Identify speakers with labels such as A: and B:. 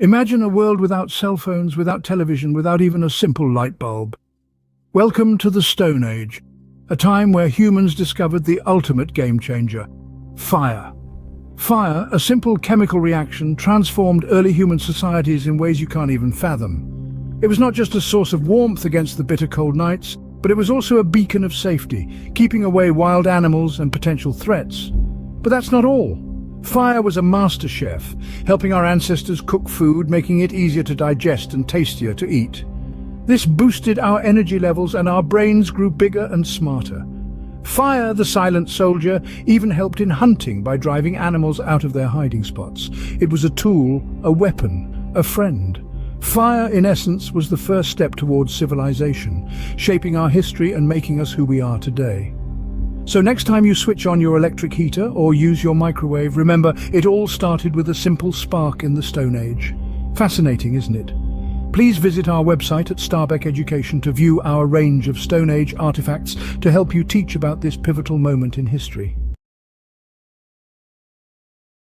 A: Imagine a world without cell phones, without television, without even a simple light bulb. Welcome to the Stone Age, a time where humans discovered the ultimate game changer: fire. Fire, a simple chemical reaction, transformed early human societies in ways you can't even fathom. It was not just a source of warmth against the bitter cold nights, but it was also a beacon of safety, keeping away wild animals and potential threats. But that's not all. Fire was a master chef, helping our ancestors cook food, making it easier to digest and tastier to eat. This boosted our energy levels and our brains grew bigger and smarter. Fire, the silent soldier, even helped in hunting by driving animals out of their hiding spots. It was a tool, a weapon, a friend. Fire, in essence, was the first step towards civilization, shaping our history and making us who we are today. So next time you switch on your electric heater or use your microwave, remember, it all started with a simple spark in the Stone Age. Fascinating, isn't it? Please visit our website at Starbeck Education to view our range of Stone Age artifacts to help you teach about this pivotal moment in history.